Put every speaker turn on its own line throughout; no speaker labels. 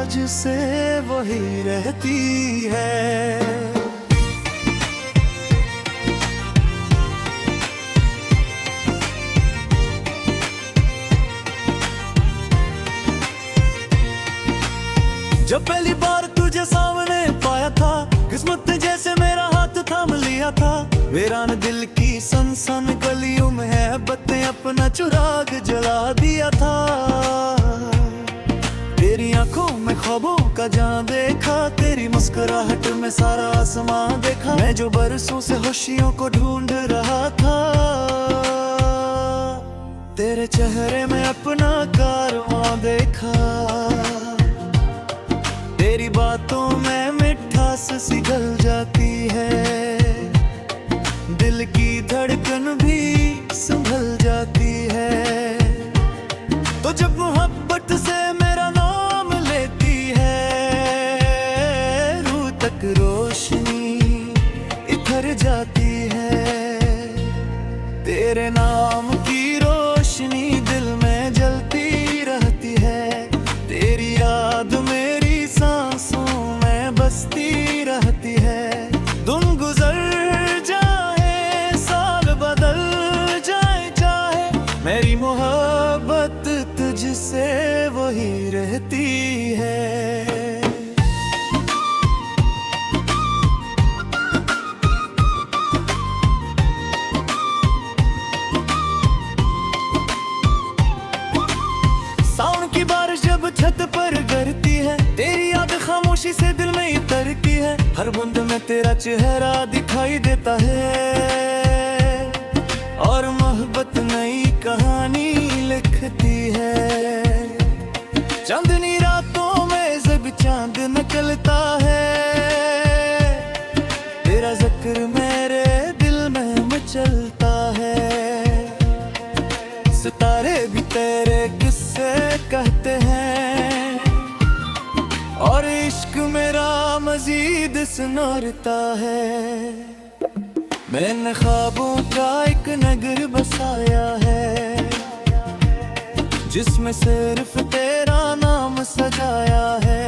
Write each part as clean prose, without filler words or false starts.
तुझसे वही रहती है। जब पहली बार तुझे सामने पाया था, किस्मत ने जैसे मेरा हाथ थाम लिया था। वीरान दिल की सनसन गलियों में है बत्ते अपना चुराग जला दिया था। तेरी आंखों में ख्वाबों का जान देखा, तेरी मुस्कुराहट में सारा आसमां देखा। मैं जो बरसों से खुशियों को ढूंढ रहा था, तेरे चेहरे में अपना कारवां देखा। तेरी बातों में मिठास सी घुल जाती है, दिल की धड़कन भी संभल जाती है। तो जब मोहब्बत से मेरा नाम लेती है, रूह तक रोशनी इधर जाती है। तेरे नाम की रोशनी दिल में जलती रहती है, तेरी याद मेरी सांसों में बसती रहती है। दिन गुजर जाए, साल बदल जाए, चाहे मेरी मोहब्बत तुझसे वही रहती है। सावन की बारिश जब छत पर गिरती है, तेरी याद खामोशी से दिल में उतरती है। हर बूंद में तेरा चेहरा दिखाई देता है, और मोहब्बत नई कहानी लिखती है। चांदनी रातों में जब चांद निकलता है, तेरा जिक्र मेरे दिल में मचलता है। सितारे भी तेरे किस्से कहते हैं, और इश्क मेरा मजीद सुनारता है। मैंने ख्वाबों का एक नगर बसाया है, जिसमें सिर्फ तेरा नाम सजाया है।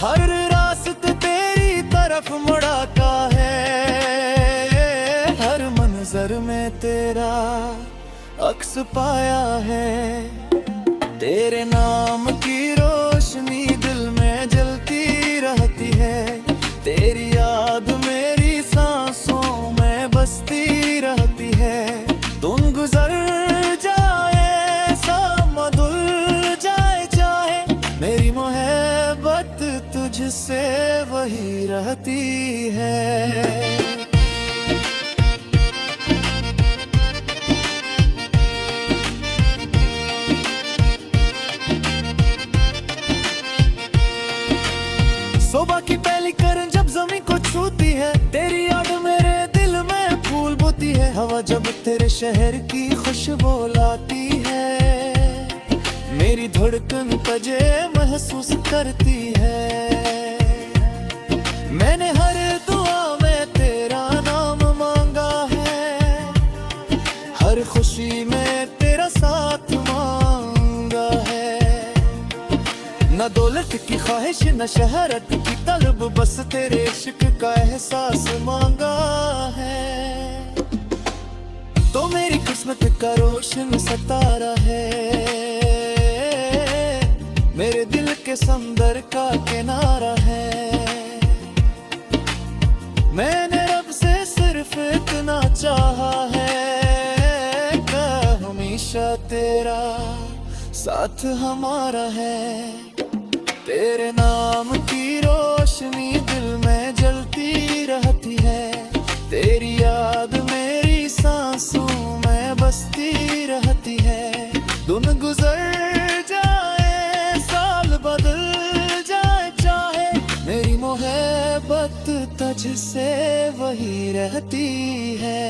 हर रास्ता तेरी तरफ मुड़ा का है, हर मंजर में तेरा अक्स पाया है। तेरे नाम की रोशनी दिल में जलती रहती है, तेरी याद मेरी सांसों में बसती रहती है। दिन गुजर जाए, सामा धुल जाए, चाहे मेरी मोहब्बत तुझसे वही रहती है। सुबह की पहली किरण जब जमीन को छूती है, तेरी याद मेरे दिल में फूल बोती है। हवा जब तेरे शहर की खुशबू लाती है, मेरी धड़कन तुझे महसूस करती है। मैंने हर दुआ में तेरा नाम मांगा है, हर खुशी में तेरा साथ मांगा है। न दौलत की ख्वाहिश न शहरत की तलब, बस तेरे इश्क का एहसास मांगा है। तो मेरी किस्मत का रोशन सितारा है, मेरे दिल के समंदर का किनारा है। मैंने रब से सिर्फ इतना चाहा है कि हमेशा तेरा साथ हमारा है। तेरे नाम की रोशनी दिल में जलती रहती है, तेरी याद मेरी सांसों में बसती रहती है। दिन गुजर जाए, साल बदल जाए, चाहे मेरी मोहब्बत तुझसे वही रहती है।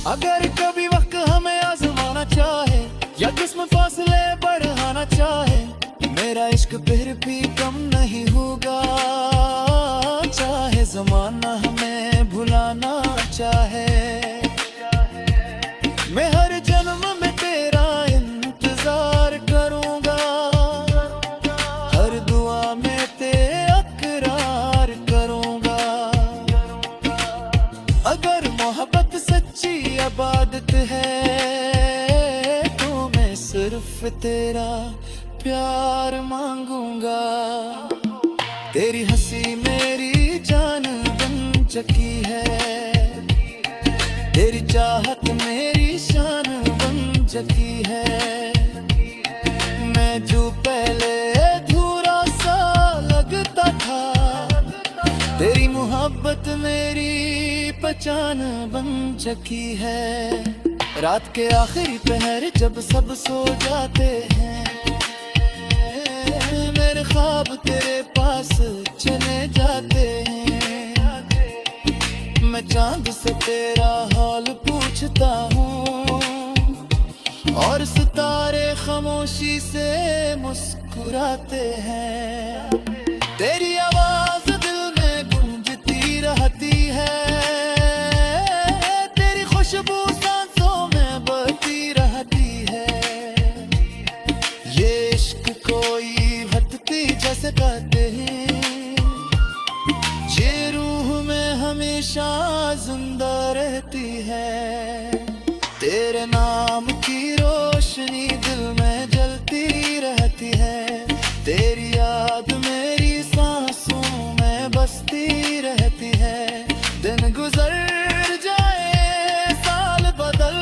अगर कभी वक्त हमें आजमाना चाहे, या जिस्म फासले बढ़ाना चाहे, मेरा इश्क फिर भी कम नहीं होगा। जमाना हमें भुलाना चाहे। मैं हर जन्म में तेरा इंतजार करूंगा, हर दुआ में तेरे अकरार करूंगा। अगर मोहब्बत सच्ची इबादत है तो मैं सिर्फ तेरा प्यार मांगूंगा। तेरी हंसी मेरी जान बन चुकी है, तेरी चाहत मेरी शान बन चुकी है। मैं जो पहले अधूरा सा लगता था, तेरी मोहब्बत मेरी पहचान बन चुकी है। रात के आखिरी पहर जब सब सो जाते हैं, मेरे ख्वाब तेरे पास चले जाते हैं। मैं चांद से तेरा हाल पूछता हूँ और सितारे खामोशी से मुस्कुराते हैं। तेरी आवाज दिल में गूंजती रहती है, तेरी खुशबू सांसों में बहती रहती है। ये इश्क कोई जैसे कहते हैं, ये रूह में हमेशा जिंदा रहती है। तेरे नाम की रोशनी दिल में जलती रहती है, तेरी याद मेरी सांसों में बसती रहती है। दिन गुजर जाए साल बदल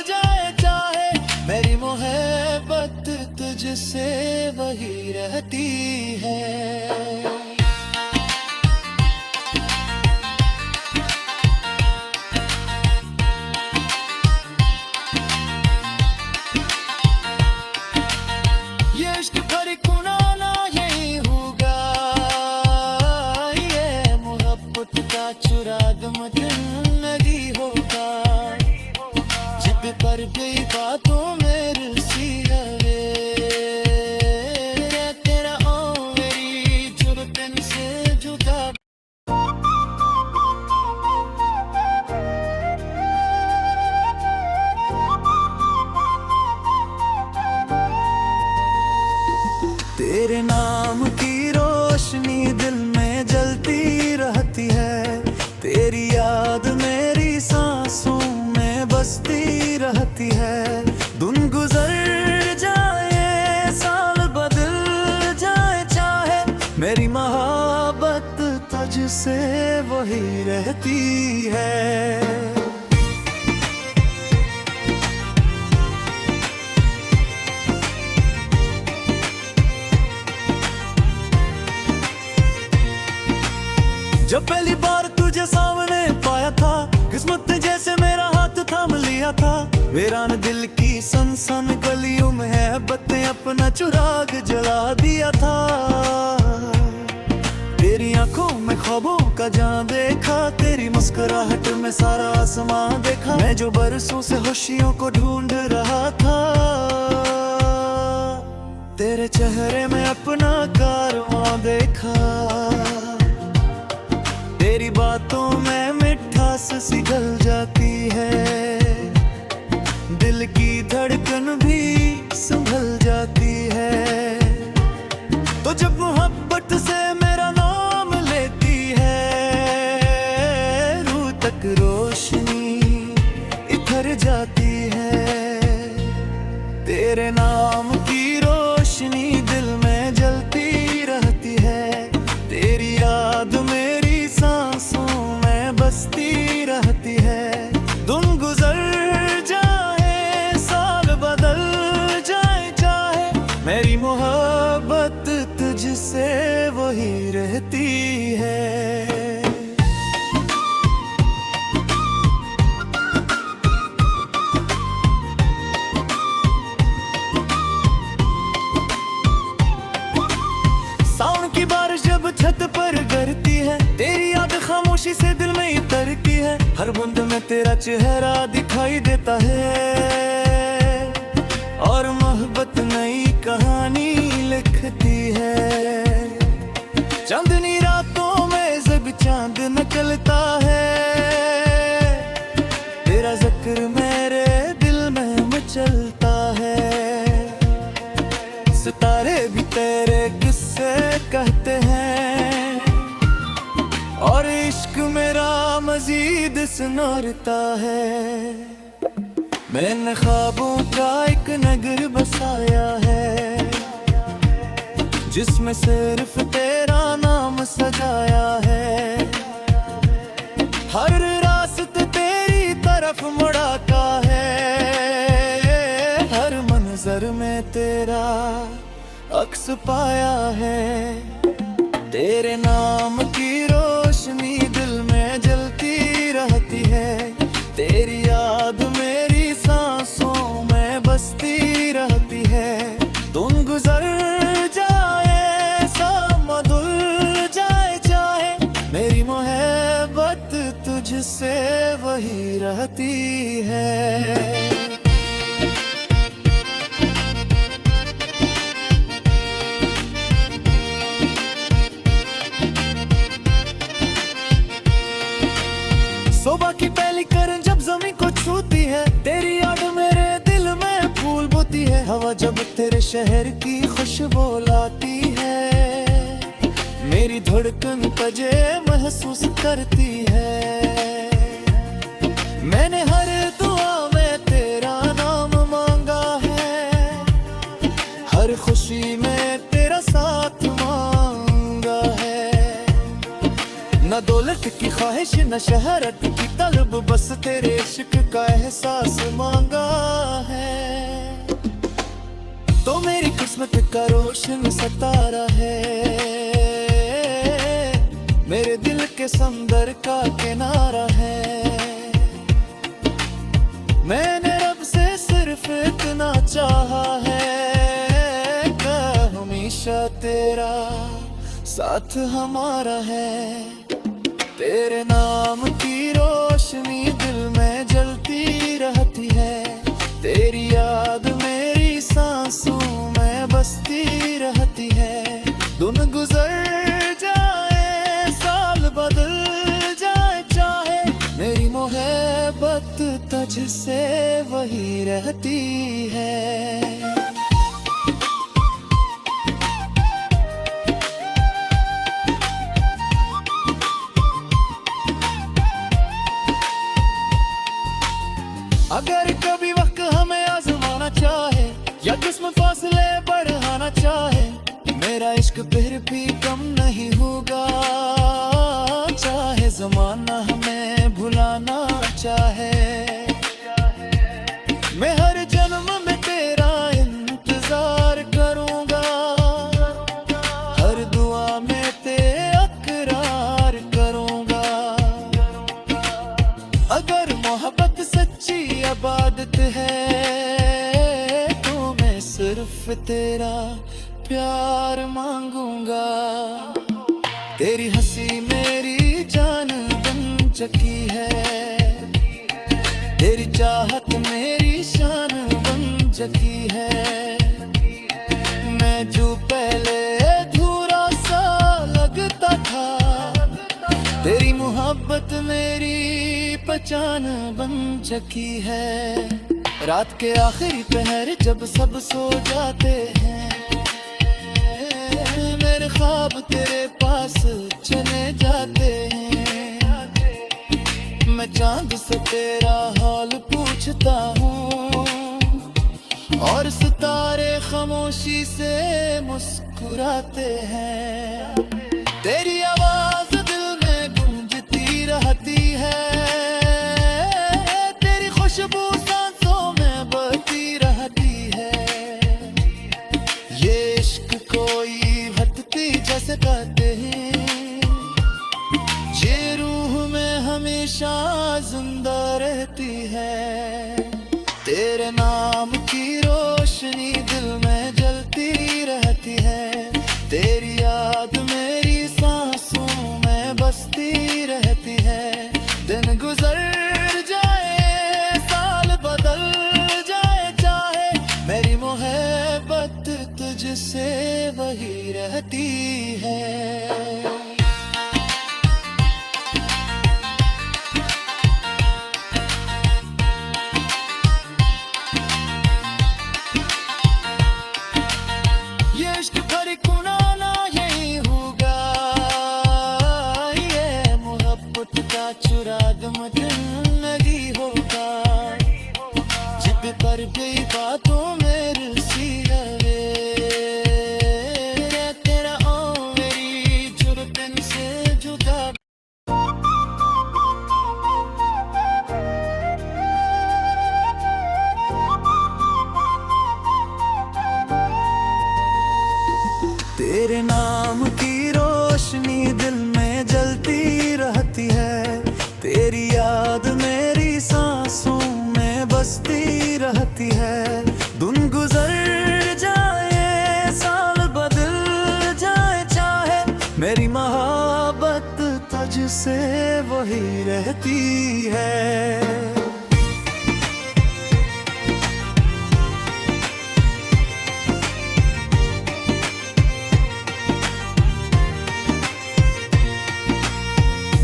जाए चाहे, मेरी मोहब्बत तुझसे वही रहती है। ये इश्क भरी कुनाना यही होगा, ये मोहब्बत का चुराग जिंदगी होगा। जिद पर भी बातों में रुसी है, तेरा ओ मेरी जुर्दन से जुदा। तेरे नाम की रोशनी दिल में जलती रहती है, तेरी याद मेरी सांसों में बसती रहती है। दिन गुजर जाए साल बदल जाए चाहे, मेरी मोहब्बत तुझसे वही रहती है। जब पहली बार तुझे सामने पाया था, किस्मत ने जैसे मेरा हाथ थाम लिया था। वीरान दिल की सनसन गलियों में मोहब्बत ने अपना चिराग जला दिया था। तेरी आंखों में ख्वाबों का जान देखा, तेरी मुस्कुराहट में सारा आसमां देखा। मैं जो बरसों से खुशियों को ढूंढ रहा था, तेरे चेहरे में अपना कारवां देखा। तेरी बातों में मिठास सी घुल जाती है, दिल की धड़कन भी संभल जाती है। तो जब मोहब्बत से मेरा नाम लेती है, रूह तक रोशनी इधर जाती है। तेरे नाम की रोशनी दिल में जलती रहती है, तेरी याद मेरी सांसों में बसती रहती है। दिन गुजर जाए साल बदल जाए चाहे, मेरी मोहब्बत तुझसे वही रहती है। सावन की बारिश जब छत पर गिरती है, तेरी याद खामोशी से दिल में उतरती है। हर बूंद में तेरा चेहरा दिखाई देता है, और मोहब्बत नई कहानी लिखती है। चांदनी रातों में जब चांद मजीद सुनरता है। मैंने ख्वाबों का एक नगर बसाया है, जिसमें सिर्फ तेरा नाम सजाया है। हर रास्ता तेरी तरफ मुड़ाता है, हर मंजर में तेरा अक्स पाया है। तेरे नाम की रोशनी दिल में जलती रहती है, तेरी याद मेरी सांसों में बसती रहती है। तुम गुजर जाए सामदुल जाए चाहे, मेरी मोहब्बत तुझसे वही रहती है। सुबह की पहली किरण जब जमीन को छूती है, तेरी याद मेरे दिल में फूल बोती है। हवा जब तेरे शहर की खुशबू लाती है, मेरी धड़कन तुझे महसूस करती है। मैंने हर दुआ में तेरा नाम मांगा है, हर खुशी में तेरा साथ मांगा है। न दौलत की ख्वाहिश न शहरत की तलब, बस तेरे इश्क का एहसास मांगा है। तो मेरी किस्मत का रोशन सितारा है, मेरे दिल के समंदर का किनारा है। मैंने रब से सिर्फ इतना चाहा है कि हमेशा तेरा साथ हमारा है। तेरे नाम की रोशनी दिल में जलती रहती है, तेरी याद मेरी सांसों में बसती रहती है। दिन गुजर जाए साल बदल जाए चाहे, मेरी मोहब्बत तुझसे वही रहती है। अगर कभी वक्त हमें आजमाना चाहे या जिस्म फासले बढ़ाना चाहे, मेरा इश्क फिर भी कम नहीं होगा। चाहे जमाना हमें भुलाना चाहे, मैं हर जन्म में तेरा इंतजार करूंगा। हर दुआ में तेरे अकरार करूंगा। अगर मोहब्बत सच्ची इबादत है, तो मैं सिर्फ तेरा प्यार मांगूंगा। तेरी हंसी मेरी जान बन चुकी है, तेरी चाहत मेरी शान बन चुकी है। मैं जो पहले अधूरा सा लगता था, तेरी मोहब्बत मेरी पहचान बन चुकी है। रात के आखिरी पहर जब सब सो जाते हैं, मेरे ख्वाब तेरे पास चले जाते हैं। मैं चांद से तेरा हाल पूछता हूँ, और सितारे खामोशी से मुस्कुराते हैं। तेरी आवाज दिल में गूंजती रहती है, तेरी खुशबू सांसों में बहती रहती है। ये इश्क कोई भटकती जैसे कहते हैं, ये रूह में हमेशा जिंदा रहती है। तेरे नाम की रोशनी दिल में जलती रहती है, तेरी याद मेरी सांसों में बसती रहती है। दिन गुजर जाए साल बदल जाए चाहे, मेरी मोहब्बत तुझसे वही रहती है। चुराग जिंदगी होगा जिद पर गई बातों मेरे सीधे तेरा ओ मेरी जुर्तन से जुदा तेरे नाम की रोशनी दिल में जलती रहती है तेरी याद मेरी सांसों में बसती रहती है दिन गुजर जाए साल बदल जाए चाहे मेरी मोहब्बत तुझसे वही रहती है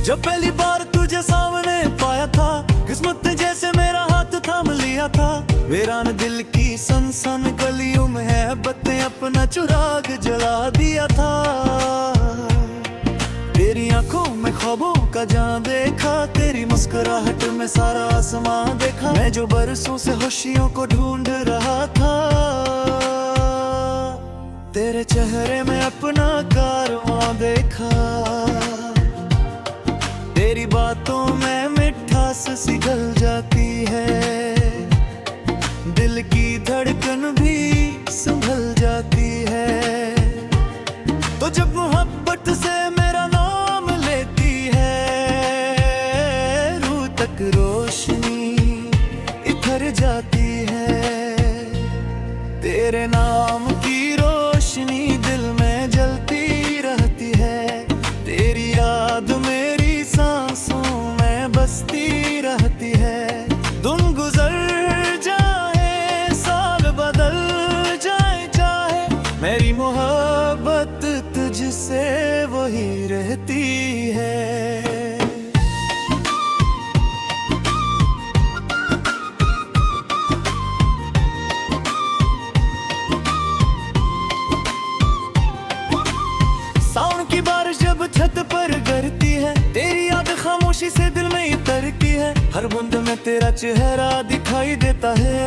जब पहली बार तुझे सामने पाया था किस्मत ने जैसे मेरा हाथ थाम लिया था वीरान दिल की सनसन गलियों में मोहब्बत ने अपना चिराग जला दिया था तेरी आंखों में ख्वाबों का जान देखा तेरी मुस्कुराहट में सारा आसमां देखा मैं जो बरसों से खुशियों को ढूंढ रहा था तेरे चेहरे में अपना कारवां देखा तेरी बातों में मिठास सी घुल जाती है दिल की धड़कन भी संभल जाती है तो जब मोहब्बत से मेरा नाम लेती है रूह तक रोशनी इधर जाती है तेरे नाम की रोशनी दिल में जलती रहती है तेरी याद मेरी सांसों में बसती रहती है दिन गुजर जाए साल बदल जाए चाहे मेरी मोहब्बत तुझसे वही रहती है सावन की बारिश जब छत पर गिरती है तेरी याद खामोशी से दिल में उतरती है हर बूंद में तेरा चेहरा दिखाई देता है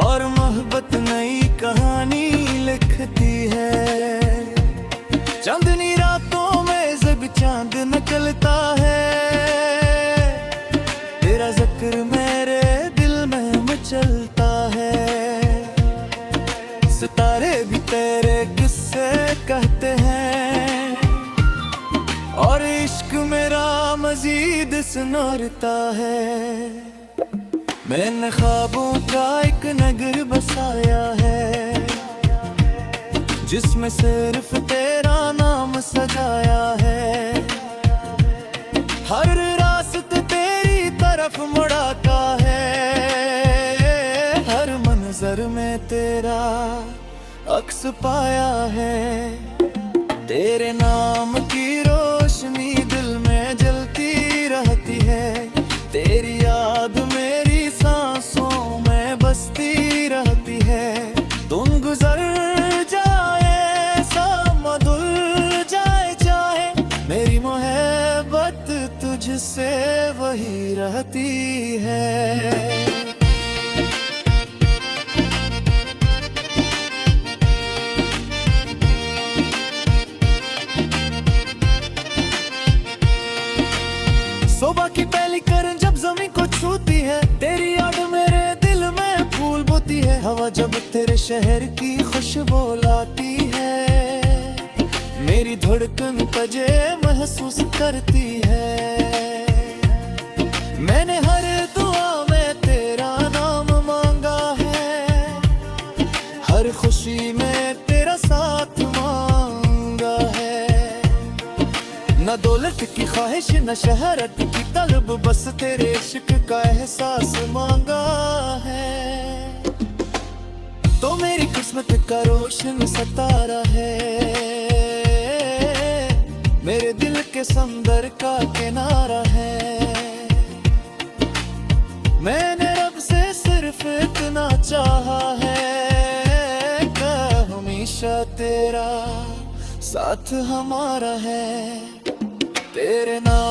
और मोहब्बत नई कहानी लिखती है चांदनी रातों में जब चांद निकलता है तेरा जिक्र मेरे दिल में मचलता है सितारे भी तेरे किस्से कहते हैं और इश्क मेरा मजीद सुनारता है मैंने ख्वाबों का एक नगर बसाया है जिसमें सिर्फ तेरा नाम सजाया है हर रास्ता तेरी तरफ मुड़ाता है हर मंजर में तेरा अक्स पाया है तेरे नाम की रोशनी दिल में जलती रहती है तेरी याद मेरी सांसों में बसती रहती है दिन गुजर जाए सामा धुल जाए चाहे मेरी मोहब्बत तुझसे वही रहती है सुबह की पहली किरण जब जमीन को छूती है तेरी याद मेरे दिल में फूल बोती है हवा जब तेरे शहर की खुशबू लाती है मेरी धड़कन तुझे महसूस करती है मैंने हर दुआ में तेरा नाम मांगा है हर खुशी में तेरा साथ मांगा है न दौलत की ख्वाहिश न शहरत की तलब बस तेरे इश्क का एहसास मांगा है तो मेरी किस्मत का रोशन सितारा है मेरे दिल के समंदर का किनारा है मैंने रब से सिर्फ इतना चाहा है कि हमेशा तेरा साथ हमारा है तेरे नाम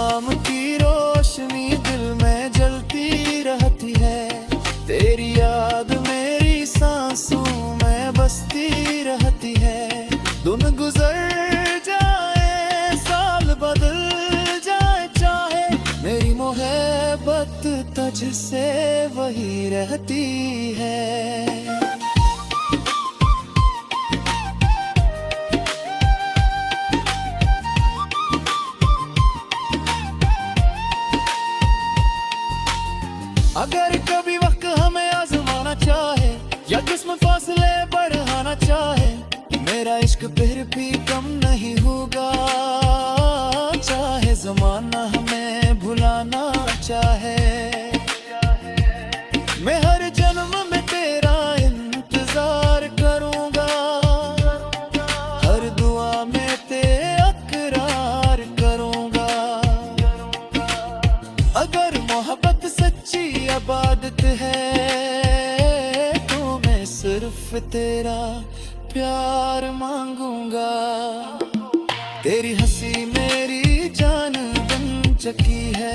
तुझसे वही रहती है। अगर कभी वक्त हमें आजमाना चाहे या जिस्म फासले बढ़ाना चाहे, मेरा इश्क फिर भी कम नहीं होगा। चाहे जमाना हमें भुलाना चाहे, मैं हर जन्म में तेरा इंतजार करूंगा। हर दुआ में तेरे अकरार करूंगा। अगर मोहब्बत सच्ची इबादत है तो मैं सिर्फ तेरा प्यार मांगूंगा। तेरी हंसी मेरी जान बन चुकी है,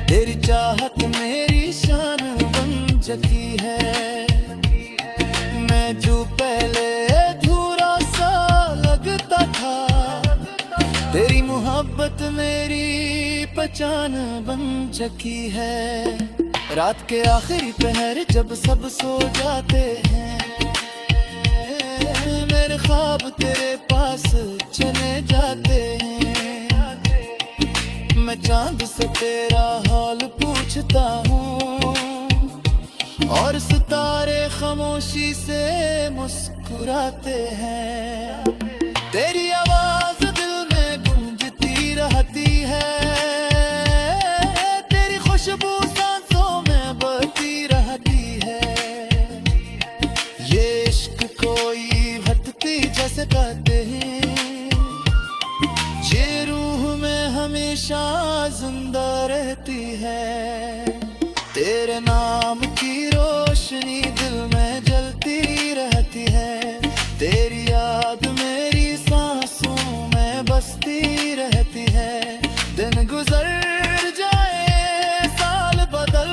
तेरी चाहत मेरी शान बन चुकी है। मैं जो पहले अधूरा सा लगता था, तेरी मोहब्बत मेरी पहचान बन चुकी है। रात के आखिरी पहर जब सब सो जाते हैं, मेरे ख्वाब तेरे पास चले जाते हैं। मैं चांद से तेरा हाल पूछता हूँ और सितारे खामोशी से मुस्कुराते हैं। तेरी आवाज दिल में गूंजती रहती है, तेरी खुशबू सांसों में बहती रहती है। ये इश्क कोई भटकती जैसे कहते हैं, ये रूह में हमेशा जिंदा रहती है। तेरे नाम की रोशनी दिल में जलती रहती है, तेरी याद मेरी सांसों में बसती रहती है। दिन गुजर जाए साल बदल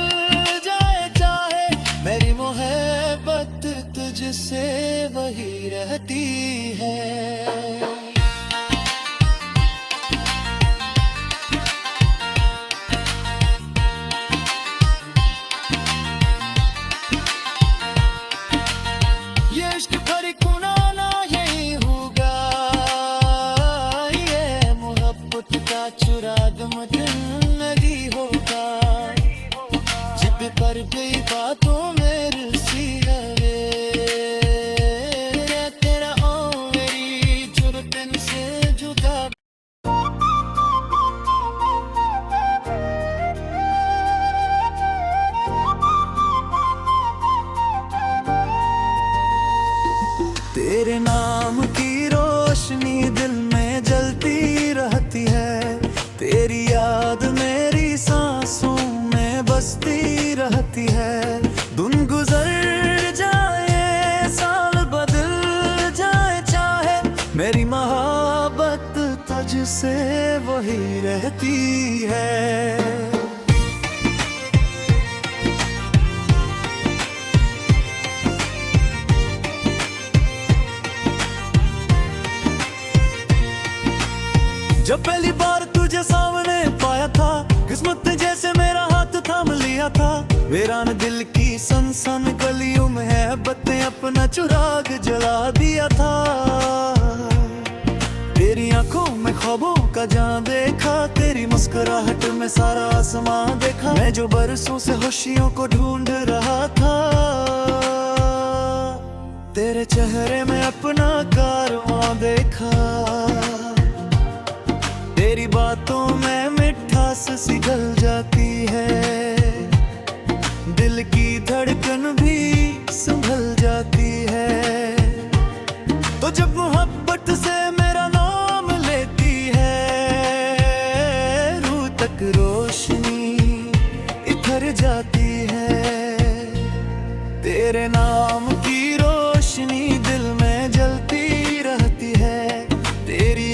जाए चाहे, मेरी मोहब्बत तुझसे वही रहती है। ये इश्क भरी कुनाना यही होगा, ये मोहब्बत का चुराग जिंदगी होगा। जिब पर भी बातों में रुसी है तेरा ओ मेरी जुर्तन से जुदा। तेरे नाम की रोशनी दिल में जलती रहती है, तेरी याद मेरी सांसों में बसती रहती है। दिन गुजर जाए साल बदल जाए चाहे, मेरी मोहब्बत तुझसे वही रहती है। जब पहली बार तुझे सामने पाया था, किस्मत ने जैसे मेरा हाथ थाम लिया था। वीरान दिल की सनसन गलियों में मोहब्बत ने अपना चिराग जला दिया था। तेरी आंखों में ख्वाबों का जान देखा, तेरी मुस्कुराहट में सारा आसमां देखा। मैं जो बरसों से खुशियों को ढूंढ रहा था, तेरे चेहरे में अपना कारवां देखा। तेरी बातों में मिठास सी घुल जाती है, दिल की धड़कन भी संभल जाती है। तो जब मोहब्बत से मेरा नाम लेती है, रूह तक रोशनी इधर जाती है। तेरे नाम की रोशनी दिल में जलती रहती है, तेरी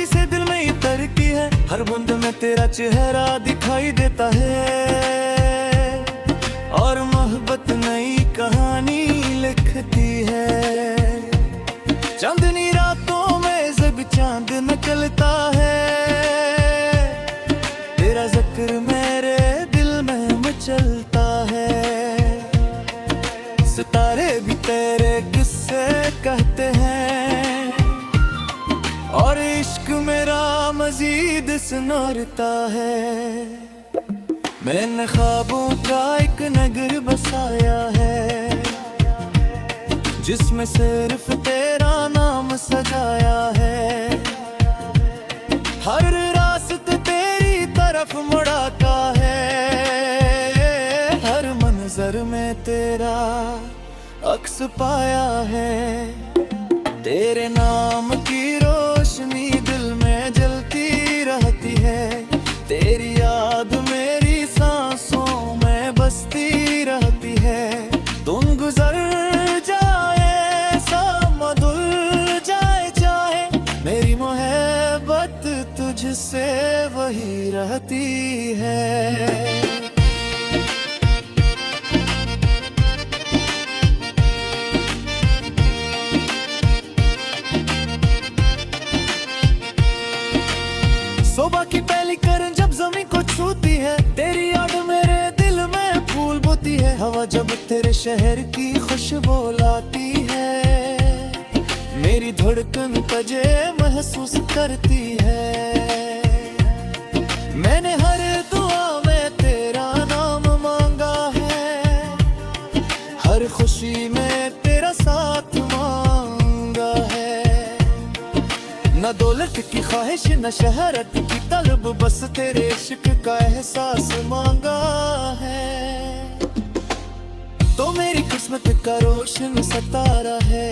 खामोशी से दिल में उतरती है, हर बूंद में तेरा चेहरा दिखाई देता है और मोहब्बत नई कहानी लिखती है। चांदनी रातों में जब चांद निकलता है, तेरा जिक्र मेरे दिल में मचलता है। सितारे भी तेरे किस्से कहते हैं और इश्क मेरा मजीद सुनारता है। मैंने ख्वाबों का एक नगर बसाया है, जिसमें सिर्फ तेरा नाम सजाया है। हर रास्ता तेरी तरफ मुड़ाता है, हर मंजर में तेरा अक्स पाया है। तेरे नाम की रोशनी दिल में जलती रहती है, तेरी याद मेरी सांसों में बसती रहती है। तुम गुजर जाए सामदुल जाए चाहे, मेरी मोहब्बत तुझसे वही रहती है। सुबह की पहली किरण जब जमीन को छूती है, तेरी याद मेरे दिल में फूल बोती है। हवा जब तेरे शहर की खुशबू लाती है, मेरी धड़कन तुझे महसूस करती है। मैंने हर दुआ में तेरा नाम मांगा है, हर खुशी में तेरा साथ मांगा है। न दौलत की ख्वाहिश न शहरत की तलब, बस तेरे इश्क का एहसास मांगा है। तो मेरी किस्मत का रोशन सितारा है,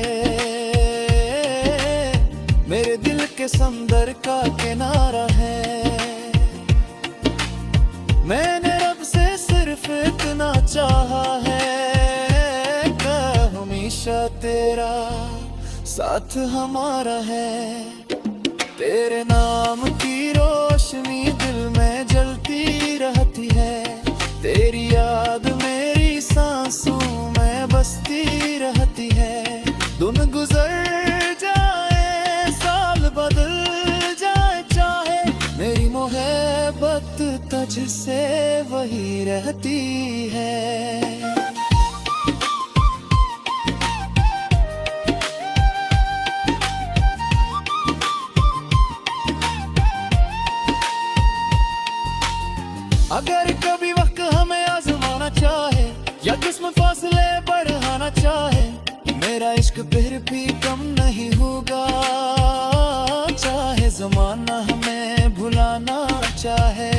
मेरे दिल के समंदर का किनारा है। मैंने रब से सिर्फ इतना चाहा है कि हमेशा तेरा साथ हमारा है। तेरे नाम की रोशनी दिल में जलती रहती है, तेरी याद मेरी सांसों में बसती रहती है। दिन गुजर जाए साल बदल जाए चाहे, मेरी मोहब्बत तुझसे वही रहती है। अगर कभी वक्त हमें आजमाना चाहे या किस्मत फासले बढ़ाना चाहे, मेरा इश्क फिर भी कम नहीं होगा। चाहे जमाना हमें भुलाना चाहे,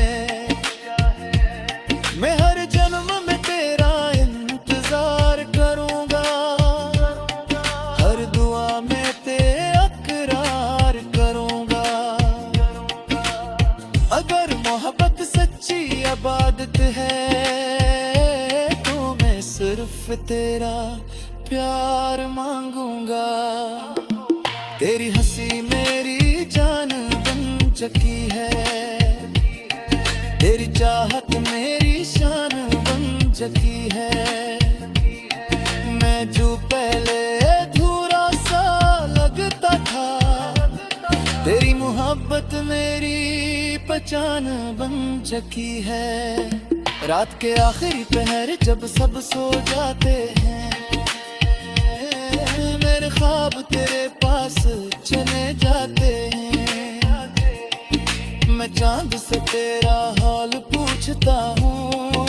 मैं हर जन्म में तेरा इंतजार करूंगा। हर दुआ में तेरे अकरार करूंगा। अगर मोहब्बत सच्ची इबादत है, तो मैं सिर्फ तेरा प्यार मांगूंगा। तेरी हंसी मेरी जान बन चुकी है, तेरी चाहत मेरी शान बन चुकी है। मैं जो पहले अधूरा सा लगता था, तेरी मोहब्बत मेरी पहचान बन चुकी है। रात के आखिरी पहर जब सब सो जाते हैं, मेरे ख्वाब तेरे पास चले जाते हैं। मैं चांद से तेरा हाल पूछता हूँ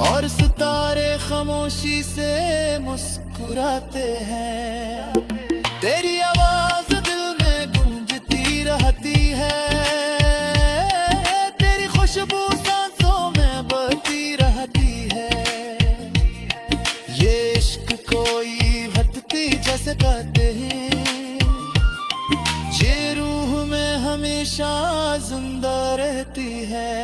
और सितारे खामोशी से मुस्कुराते हैं। तेरी आवाज दिल में गूंजती रहती है, तेरी खुशबू सांसों में बहती रहती है। ये इश्क कोई भटकती जैसे कहते हैं, ये रूह में हमेशा जिंदा रहती है।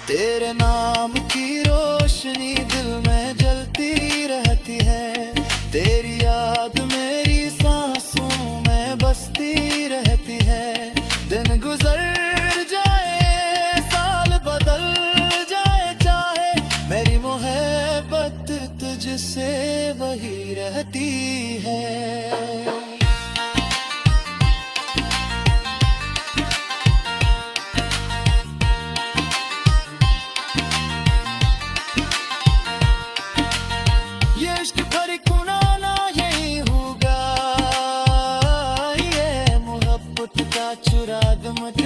तेरे नाम की रोशनी दिल में जलती रहती है, तेरी याद मेरी सांसों में बसती रहती है। चुरा दे मुझ